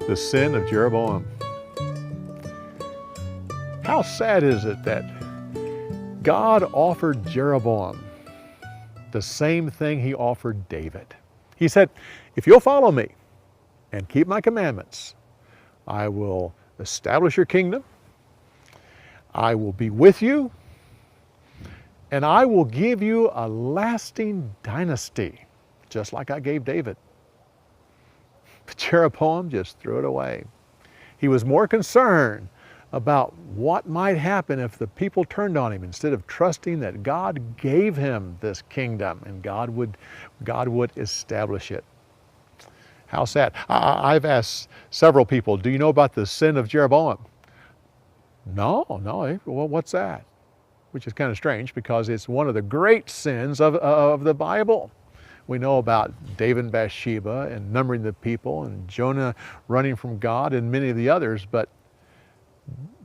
The sin of Jeroboam. How sad is it that God offered Jeroboam the same thing he offered David? He said, if you'll follow me and keep my commandments, I will establish your kingdom, I will be with you, and I will give you a lasting dynasty, just like I gave David. But Jeroboam just threw it away. He was more concerned about what might happen if the people turned on him instead of trusting that God gave him this kingdom and God would establish it. How sad. I've asked several people, do you know about the sin of Jeroboam? No. Well, what's that? Which is kind of strange because it's one of the great sins of the Bible. We know about David and Bathsheba and numbering the people and Jonah running from God and many of the others, but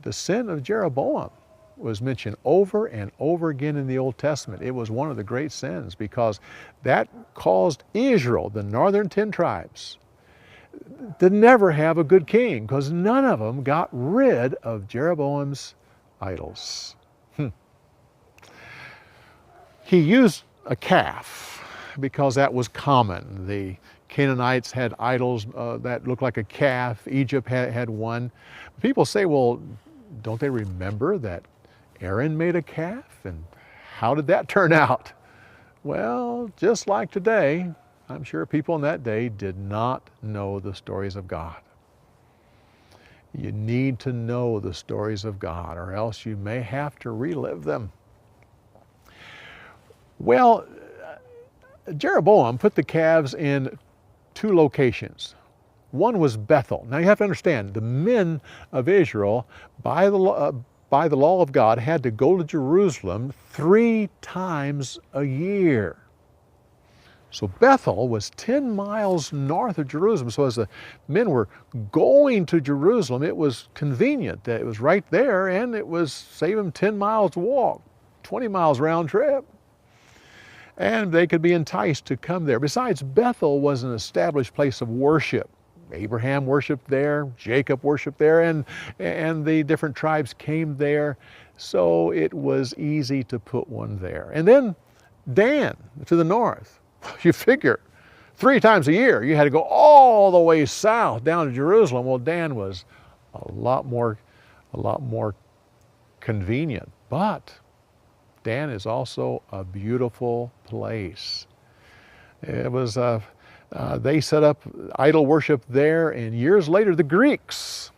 the sin of Jeroboam was mentioned over and over again in the Old Testament. It was one of the great sins because that caused Israel, the northern 10 tribes, to never have a good king because none of them got rid of Jeroboam's idols. He used a calf because that was common. The Canaanites had idols that looked like a calf. Egypt had one. People say, well, don't they remember that Aaron made a calf? And how did that turn out? Well, just like today, I'm sure people in that day did not know the stories of God. You need to know the stories of God, or else you may have to relive them. Well, Jeroboam put the calves in 2 locations. One was Bethel. Now you have to understand, the men of Israel, by the law of God, had to go to Jerusalem 3 times a year. So Bethel was 10 miles north of Jerusalem. So as the men were going to Jerusalem, it was convenient that it was right there and it was save them 10 miles to walk, 20 miles round trip. And they could be enticed to come there. Besides, Bethel was an established place of worship. Abraham worshiped there, Jacob worshiped there, and the different tribes came there. So it was easy to put one there. And then Dan to the north. You figure 3 times a year you had to go all the way south down to Jerusalem. Well, Dan was a lot more convenient. But Dan is also a beautiful place. It was, they set up idol worship there, and years later the Greeks,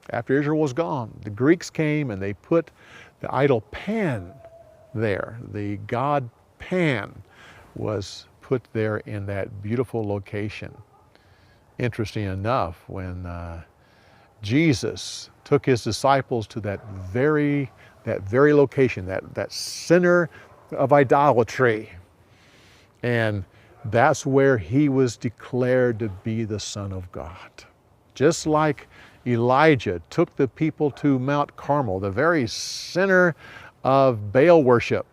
after Israel was gone, the Greeks came and they put the idol Pan there. The god Pan was put there in that beautiful location. Interesting enough, when Jesus took his disciples to that very location, that center of idolatry. And that's where he was declared to be the Son of God. Just like Elijah took the people to Mount Carmel, the very center of Baal worship,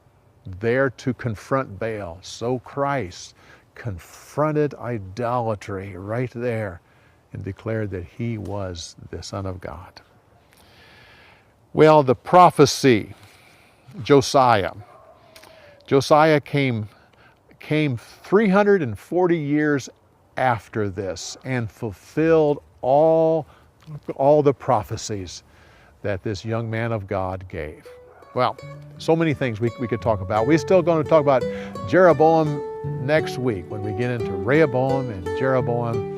there to confront Baal. So Christ confronted idolatry right there and declared that he was the Son of God. Well, the prophecy, Josiah came 340 years after this and fulfilled all the prophecies that this young man of God gave. Well, so many things we could talk about. We're still going to talk about Jeroboam next week when we get into Rehoboam and Jeroboam.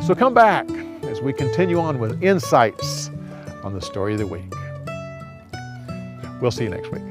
So come back as we continue on with insights on the story of the week. We'll see you next week.